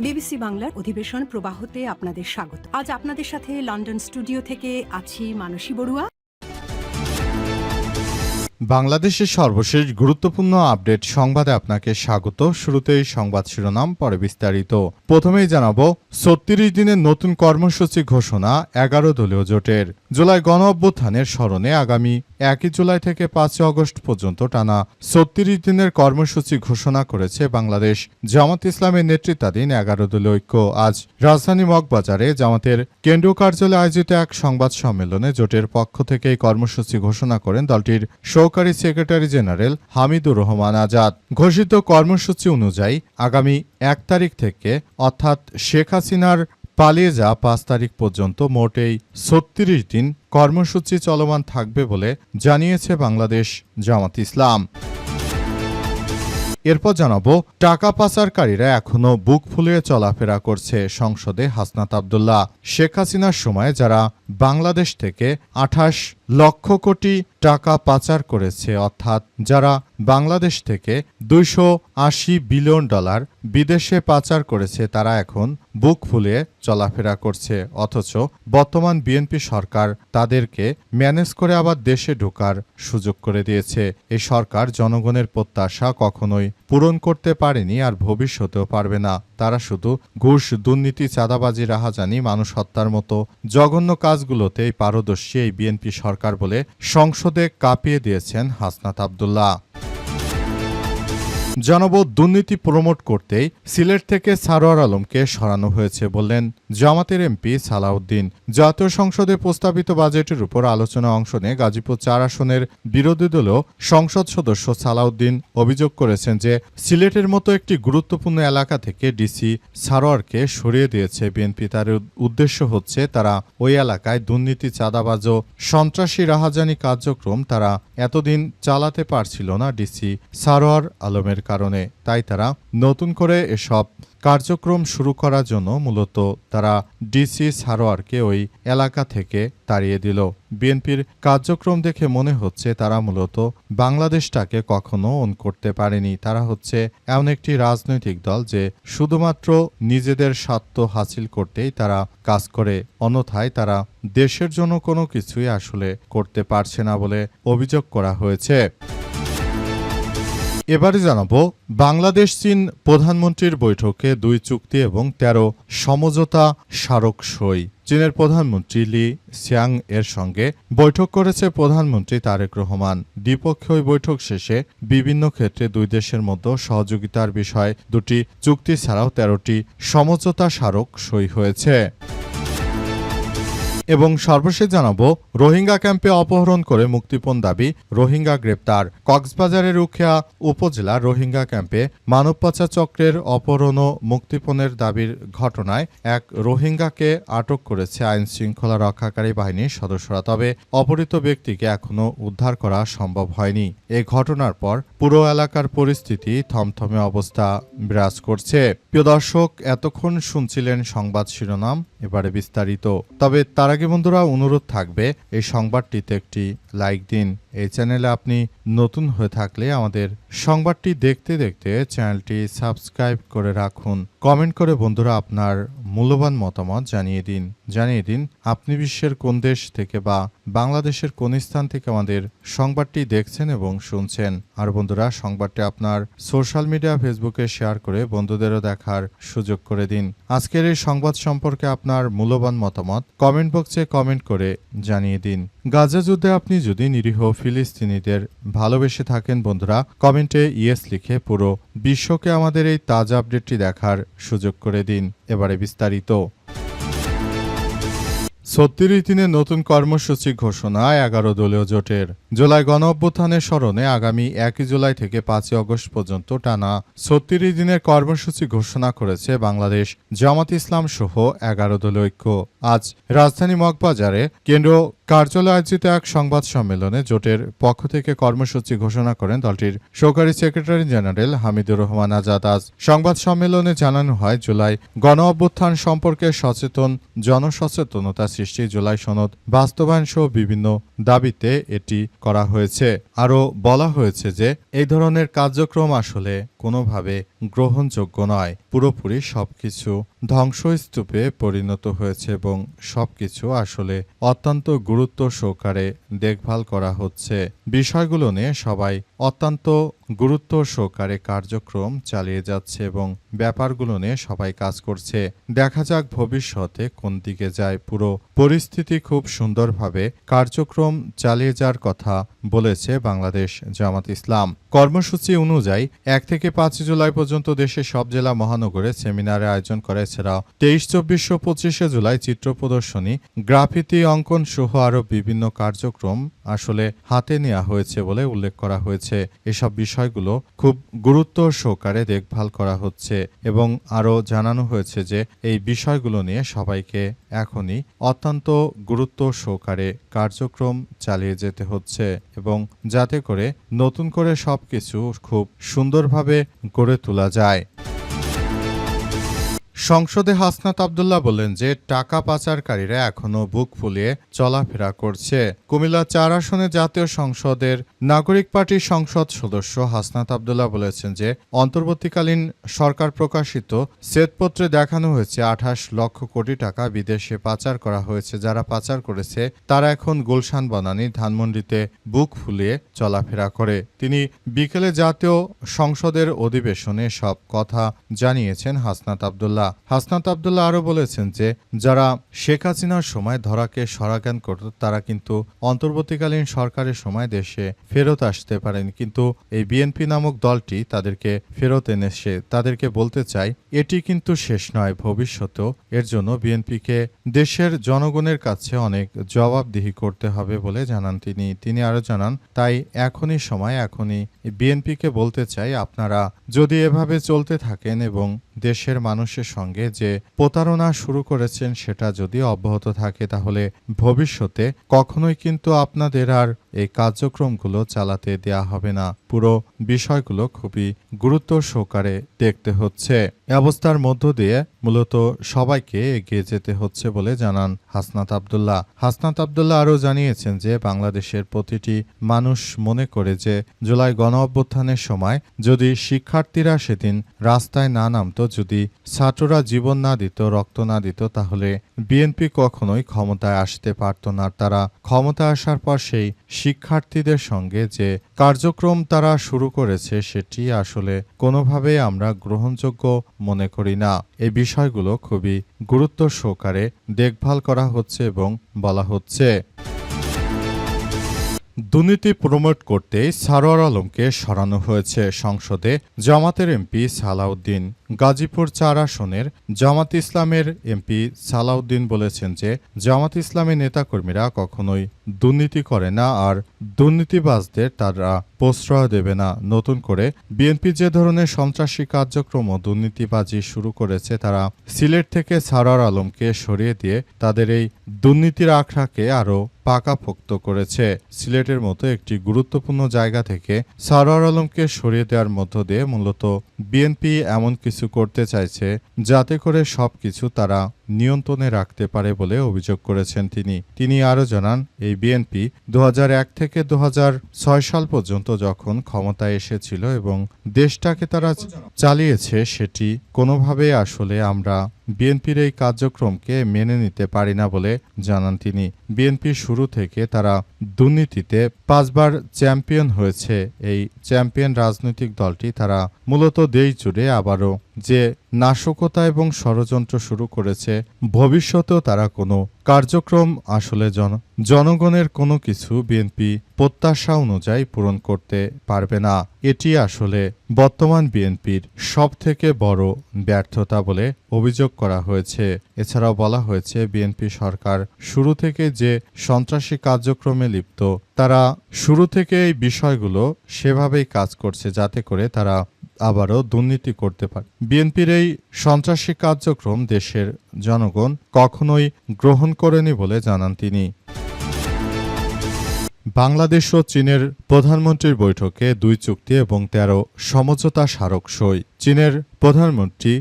BBC বাংলার অধিবেশন প্রবাহতে আপনাদের স্বাগত। আজ আপনাদের সাথে লন্ডন স্টুডিও থেকে আছি মানসী বড়ুয়া। বাংলাদেশের সর্বশেষ গুরুত্বপূর্ণ আপডেট সংবাদে আপনাকে স্বাগত। শুরুতেই সংবাদ শিরোনাম, পরে বিস্তারিত। প্রথমেই জানাবো ৩৬ দিনের নতুন কর্মসূচি ঘোষণা ১১ দলীয় জোটের। জুলাই গণ অভ্যুত্থানের স্মরণে আগামী ১ জুলাই থেকে ৫ আগস্ট পর্যন্ত টানা ৩৬ দিনের কর্মসূচি ঘোষণা করেছে বাংলাদেশ জামাত ইসলামের নেতৃত্বাধীন ১১ দলীয় ঐক্য। আজ রাজধানী মগবাজারে জামাতের কেন্দ্রীয় কার্যালয়ে আয়োজিত এক সংবাদ সম্মেলনে জোটের পক্ষ থেকে এই কর্মসূচি ঘোষণা করেন দলটির সহকারী সেক্রেটারি জেনারেল হামিদুর রহমান আজাদ। ঘোষিত কর্মসূচি অনুযায়ী আগামী ১ তারিখ থেকে অর্থাৎ শেখ হাসিনার পালিয়ে যাওয়া ৫ তারিখ পর্যন্ত মোট এই ৩৬ দিন কর্মসূচি চলমান থাকবে বলে জানিয়েছে বাংলাদেশ জামাত ইসলাম। এরপর জানাবো, টাকা পাচারকারীরা এখনো বুক ফুলিয়ে চলাফেরা করছে। সংসদে হাসনাত আব্দুল্লাহ। শেখ হাসিনার সময় যারা বাংলাদেশ থেকে ২৮ লক্ষ কোটি টাকা পাচার করেছে, অর্থাৎ যারা বাংলাদেশ থেকে $২৮০ বিলিয়ন বিদেশে পাচার করেছে, তারা এখন বুক ফুলিয়ে চলাফেরা করছে। অথচ বর্তমান বিএনপি সরকার তাদেরকে ম্যানেজ করে আবার দেশে ঢোকার সুযোগ করে দিয়েছে। এই সরকার জনগণের প্রত্যাশা কখনোই পূরণ করতে পারেনি, আর ভবিষ্যতেও পারবে না। তারা শুধু ঘুষ, দুর্নীতি, চাঁদাবাজি, রাহাজানি, মানুষ হত্যার মতো জঘন্য কাজগুলোতেই পারদর্শী এই বিএনপি সরকার বলে সংসদে কাঁপিয়ে দিয়েছেন হাসনাত আব্দুল্লাহ। জানাবো, দুর্নীতি প্রমোট করতেই সিলেট থেকে সারোয়ার আলমকে সরানো হয়েছে বললেন জামাতের এমপি সালাউদ্দিন। জাতীয় সংসদে প্রস্তাবিত বাজেটের উপর আলোচনা অংশ নিয়ে গাজীপুর ৪ আসনের বিরোধী দলীয় সংসদ সদস্য সালাউদ্দিন অভিযোগ করেছেন যে সিলেটের মতো একটি গুরুত্বপূর্ণ এলাকা থেকে ডিসি সারোয়ারকে সরিয়ে দিয়েছে বিএনপি। তার উদ্দেশ্য হচ্ছে তারা ওই এলাকায় দুর্নীতি, চাঁদাবাজ ও সন্ত্রাসী রাহাজানি কার্যক্রম তারা এতদিন চালাতে পারছিল না ডিসি সারোয়ার আলমের কারণে। তাই তারা নতুন করে এসব কার্যক্রম শুরু করার জন্য মূলত তারা ডিসি সারোয়ারকে ওই এলাকা থেকে তাড়িয়ে দিল। বিএনপির কার্যক্রম দেখে মনে হচ্ছে তারা মূলত বাংলাদেশটাকে কখনো ওন করতে পারেনি। তারা হচ্ছে এমন একটি রাজনৈতিক দল যে শুধুমাত্র নিজেদের স্বার্থ হাসিল করতেই তারা কাজ করে, অন্যথায় তারা দেশের জন্য কোনো কিছুই আসলে করতে পারছে না বলে অভিযোগ করা হয়েছে। এবারে জানাবো, বাংলাদেশ চীন প্রধানমন্ত্রীর বৈঠকে ২ চুক্তি এবং ১৩ সমঝোতা স্মারক সই। চীনের প্রধানমন্ত্রী লি সিয়াং এর সঙ্গে বৈঠক করেছে প্রধানমন্ত্রী তারেক রহমান। দ্বিপক্ষীয় বৈঠক শেষে বিভিন্ন ক্ষেত্রে দুই দেশের মধ্যে সহযোগিতার বিষয়ে ২টি চুক্তি ছাড়াও ১৩টি সমঝোতা স্মারক সই হয়েছে। এবং সর্বশেষ জানাবো, রোহিঙ্গা ক্যাম্পে অপহরণ করে মুক্তিপণ দাবি, রোহিঙ্গা গ্রেপ্তার। কক্সবাজারের উখিয়া উপজেলার রোহিঙ্গা ক্যাম্পে মানব পাচার চক্রের অপহরণ ও মুক্তিপণের দাবির ঘটনায় এক রোহিঙ্গাকে আটক করেছে আইন শৃঙ্খলা রক্ষাকারী বাহিনীর সদস্যরা। তবে অপহৃত ব্যক্তিকে এখনও উদ্ধার করা সম্ভব হয়নি। এই ঘটনার পর পুরো এলাকার পরিস্থিতি থমথমে অবস্থা বিরাজ করছে। প্রিয় দর্শক, এতক্ষণ শুনছিলেন সংবাদ শিরোনাম, এবারে বিস্তারিত। তবে তার আগে বন্ধুরা, অনুরোধ থাকবে এই সংবাদটিতে একটি লাইক দিন। এই চ্যানেলে আপনি নতুন হয়ে থাকলে আমাদের সংবাদটি দেখতে দেখতে চ্যানেলটি সাবস্ক্রাইব করে রাখুন। কমেন্ট করে বন্ধুরা আপনার মূল্যবান মতামত জানিয়ে দিন আপনি বিশ্বের কোন দেশ থেকে বা বাংলাদেশের কোন স্থান থেকে আমাদের সংবাদটি দেখছেন এবং শুনছেন। আর বন্ধুরা, সংবাদটি আপনার সোশ্যাল মিডিয়া ফেসবুকে শেয়ার করে বন্ধুদেরও দেখার সুযোগ করে দিন। আজকের এই সংবাদ সম্পর্কে আপনার মূল্যবান মতামত কমেন্ট বক্সে কমেন্ট করে জানিয়ে দিন। গাজা যুদ্ধে আপনি যদি নিরীহ ফিলিস্তিনিদের ভালোবেসে থাকেন বন্ধুরা, কমেন্টে ইয়েস লিখে পুরো বিশ্বকে আমাদের এই তাজা আপডেটটি দেখার সুযোগ করে দিন। এবারে বিস্তারিত। ৩৬ দিনের নতুন কর্মসূচি ঘোষণা ১১ দলীয় জোটের। জুলাই গণ অভ্যুত্থানের স্মরণে আগামী ১ জুলাই থেকে ৫ আগস্ট পর্যন্ত টানা ৩৬ দিনের কর্মসূচি ঘোষণা করেছে বাংলাদেশ জামাত ইসলাম সহ ১১ দলীয় ঐক্য। আজ রাজধানী মগবাজারে কেন্দ্রীয় কার্যালয়ে আয়োজিত এক সংবাদ সম্মেলনে জোটের পক্ষ থেকে কর্মসূচি ঘোষণা করেন দলটির সহকারী সেক্রেটারি জেনারেল হামিদুর রহমান আজাদ। আজ সংবাদ সম্মেলনে জানানো হয়, জুলাই গণ অভ্যুত্থান সম্পর্কে জনসচেতনতা সৃষ্টি, জুলাই সনদ বাস্তবায়ন সহ বিভিন্ন দাবিতে এটি করা হয়েছে। আরও বলা হয়েছে যে এই ধরনের কার্যক্রম আসলে কোনোভাবে গ্রহণযোগ্য নয়। পুরোপুরি সবকিছু ধ্বংসস্তূপে পরিণত হয়েছে এবং সবকিছু আসলে অত্যন্ত গুরুত্ব সহকারে দেখভাল করা হচ্ছে। বিষয়গুলো নিয়ে সবাই অত্যন্ত গুরুত্ব সহকারে কার্যক্রম চালিয়ে যাচ্ছে এবং ব্যাপারগুলো নিয়ে সবাই কাজ করছে। দেখা যাক ভবিষ্যতে কোন দিকে যায়। পুরো পরিস্থিতি খুব সুন্দরভাবে কার্যক্রম চালিয়ে যাওয়ার কথা বলেছে বাংলাদেশ জামাত ইসলাম। কর্মসূচি অনুযায়ী 1 থেকে 5 জুলাই পর্যন্ত দেশের সব জেলা মহানগরে সেমিনারের আয়োজন করে। এছাড়াও 23, 24 ও 25 জুলাই চিত্র প্রদর্শনী, গ্রাফিতি অঙ্কন সহ আরও বিভিন্ন কার্যক্রম আসলে হাতে নেওয়া হয়েছে বলে উল্লেখ করা হয়েছে। এসব বিষয়গুলো খুব গুরুত্ব সহকারে দেখভাল করা হচ্ছে এবং আরও জানানো হয়েছে যে এই বিষয়গুলো নিয়ে সবাইকে এখনই অত্যন্ত গুরুত্ব সহকারে কার্যক্রম চালিয়ে যেতে হচ্ছে এবং যাতে করে নতুন করে সবকিছু খুব সুন্দরভাবে গড়ে তোলা যায়। সংসদে হাসনাত আব্দুল্লাহ বলেন যে টাকা পাচারকারীরা এখনো বুক ফুলিয়ে চলাফেরা করছে। কুমিল্লা 4 আসনে জাতীয় সংসদের নাগরিক পার্টির সংসদ সদস্য হাসনাত আব্দুল্লাহ বলেছেন যে অন্তর্বর্তীকালীন সরকার প্রকাশিত শ্বেতপত্রে দেখানো হয়েছে 28 লক্ষ কোটি টাকা বিদেশে পাচার করা হয়েছে। যারা পাচার করেছে তারা এখন গুলশান বনানী ধানমন্ডিতে বুক ফুলিয়ে চলাফেরা করে। তিনি বিকেলে জাতীয় সংসদের অধিবেশনে সব কথা জানিয়েছেন হাসনাত আব্দুল্লাহ। হাসনাত আব্দুল্লাহ আরও বলেছেন যে যারা শেখ হাসিনার সময় ধরাকে সরাজ্ঞান করত তারা কিন্তু অন্তর্বর্তীকালীন সরকারের সময় দেশে ফেরত আসতে পারেন, কিন্তু এই বিএনপি নামক দলটি তাদেরকে ফেরত এনেছে। তাদেরকে বলতে চাই এটি কিন্তু শেষ নয়, ভবিষ্যতেও এর জন্য বিএনপিকে দেশের জনগণের কাছে অনেক জবাবদিহি করতে হবে বলে জানান তিনি। তিনি আরও জানান, তাই এখনই সময়, এখনই বিএনপিকে বলতে চাই আপনারা যদি এভাবে চলতে থাকেন এবং দেশের মানুষের সঙ্গে যে প্রতারণা শুরু করেছেন সেটা যদি অব্যাহত থাকে তাহলে ভবিষ্যতে কখনোই কিন্তু আপনাদের আর এই কার্যক্রমগুলো চালাতে দেয়া হবে না। পুরো বিষয়গুলো খুবই গুরুত্ব সহকারে দেখতে হচ্ছে। এই অবস্থার মধ্য দিয়ে মূলত সবাইকে এগিয়ে যেতে হচ্ছে বলে জানান হাসনাত আব্দুল্লাহ। হাসনাত আব্দুল্লাহ আরও জানিয়েছেন যে বাংলাদেশের প্রতিটি মানুষ মনে করে যে জুলাই গণ অভ্যুত্থানের সময় যদি শিক্ষার্থীরা সেদিন রাস্তায় না নামতো, যদি ছাত্ররা জীবন না দিত, রক্ত না দিত, তাহলে বিএনপি কখনোই ক্ষমতায় আসতে পারত না। তারা ক্ষমতায় আসার পর সেই শিক্ষার্থীদের সঙ্গে যে কার্যক্রম তারা শুরু করেছে সেটি আসলে কোনোভাবেই আমরা গ্রহণযোগ্য মনে করি না। এই বিষয়গুলো খুবই গুরুত্ব সহকারে দেখভাল করা হচ্ছে এবং বলা হচ্ছে। দুর্নীতি প্রমোট করতে সারোয়ার আলমকে সরানো হয়েছে সংসদে জামাতের এমপি সালাউদ্দিন। গাজীপুর 4 আসনের জামাত ইসলামের এমপি সালাউদ্দিন বলেছেন যে জামাত ইসলামের নেতাকর্মীরা কখনোই দুর্নীতি করে না আর দুর্নীতিবাজদের তারা প্রশ্রয় দেবে না। নতুন করে বিএনপি যে ধরনের সন্ত্রাসী কার্যক্রম ও দুর্নীতিবাজি শুরু করেছে তারা সিলেট থেকে সারোয়ার আলমকে সরিয়ে দিয়ে তাদের এই দুর্নীতির আখড়াকে আরও পাকাপোক্ত করেছে। সিলেটের মতো একটি গুরুত্বপূর্ণ জায়গা থেকে সারোয়ার আলমকে সরিয়ে দেওয়ার মধ্য দিয়ে মূলত বিএনপি এমন কিছু করতে চাইছে যাতে করে সবকিছু তারা নিয়ন্ত্রণে রাখতে পারে বলে অভিযোগ করেছেন তিনি আরও জানান, এই বিএনপি 2001 থেকে 2006 সাল পর্যন্ত যখন ক্ষমতায় এসেছিল এবং দেশটাকে তারা চালিয়েছে সেটি কোনোভাবে আসলে আমরা বিএনপির এই কার্যক্রমকে মেনে নিতে পারি না বলে জানান তিনি। বিএনপি শুরু থেকে তারা দুর্নীতিতে 5 বার চ্যাম্পিয়ন হয়েছে। এই চ্যাম্পিয়ন রাজনৈতিক দলটি তারা মূলত দেশ জুড়ে আবারও যে নাশকতা এবং ষড়যন্ত্র শুরু করেছে, ভবিষ্যতেও তারা কোনো কার্যক্রম আসলে জনগণের কোনো কিছু বিএনপি প্রত্যাশা অনুযায়ী পূরণ করতে পারবে না। এটি আসলে বর্তমান বিএনপির সবথেকে বড় ব্যর্থতা বলে অভিযোগ করা হয়েছে। এছাড়াও বলা হয়েছে বিএনপি সরকার শুরু থেকে যে সন্ত্রাসী কার্যক্রমে লিপ্ত তারা শুরু থেকে এই বিষয়গুলো সেভাবেই কাজ করছে যাতে করে তারা আবারও দুর্নীতি করতে পারে। বিএনপির এই সন্ত্রাসী কার্যক্রম দেশের জনগণ কখনোই গ্রহণ করেনি বলে জানান তিনি। বাংলাদেশ ও চীনের প্রধানমন্ত্রীর বৈঠকে 2 চুক্তি এবং 13 সমঝোতা স্মারক সই। চীনের প্রধানমন্ত্রী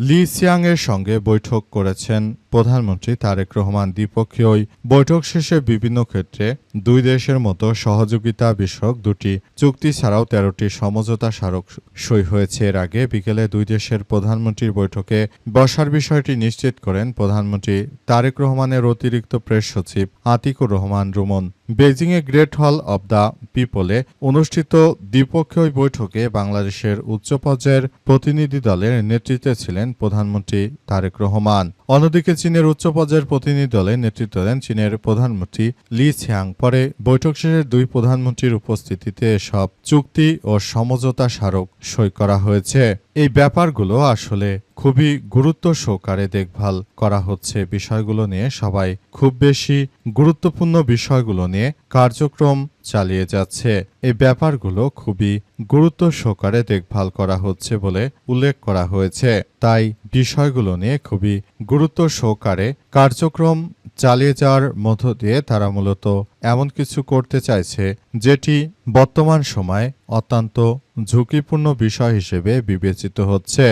লি সিয়াংয়ের সঙ্গে বৈঠক করেছেন প্রধানমন্ত্রী তারেক রহমান। দ্বিপক্ষীয় ওই বৈঠক শেষে বিভিন্ন ক্ষেত্রে দুই দেশের মতো সহযোগিতা বিষয়ক 2টি চুক্তি ছাড়াও 13টি সমঝোতা স্মারক সই হয়েছে। এর আগে বিকেলে দুই দেশের প্রধানমন্ত্রীর বৈঠকে বসার বিষয়টি নিশ্চিত করেন প্রধানমন্ত্রী তারেক রহমানের অতিরিক্ত প্রেস সচিব আতিকুর রহমান রুমন। বেইজিংয়ে গ্রেট হল অব দ্য পিপলে অনুষ্ঠিত দ্বিপক্ষীয় বৈঠকে বাংলাদেশের উচ্চ পর্যায়ের প্রতিনিধি দলের নেতৃত্বে ছিলেন প্রধানমন্ত্রী তারেক রহমান। অন্যদিকে চীনের উচ্চ পর্যায়ের প্রতিনিধি দলে নেতৃত্ব দেন চীনের প্রধানমন্ত্রী লি ছিয়াং। পরে বৈঠক শেষে দুই প্রধানমন্ত্রীর উপস্থিতিতে সব চুক্তি ও সমঝোতা স্মারক সই করা হয়েছে। এই ব্যাপারগুলো আসলে খুবই গুরুত্ব সহকারে দেখভাল করা হচ্ছে। বিষয়গুলো নিয়ে সবাই খুব বেশি গুরুত্বপূর্ণ বিষয়গুলো নিয়ে কার্যক্রম চালিয়ে যাচ্ছে। এই ব্যাপারগুলো খুবই গুরুত্ব সহকারে দেখভাল করা হচ্ছে বলে উল্লেখ করা হয়েছে। তাই বিষয়গুলো নিয়ে খুবই গুরুত্ব সহকারে কার্যক্রম চালিয়ে যাওয়ার মধ্য দিয়ে তারা মূলত এমন কিছু করতে চাইছে যেটি বর্তমান সময়ে অত্যন্ত ঝুঁকিপূর্ণ বিষয় হিসেবে বিবেচিত হচ্ছে।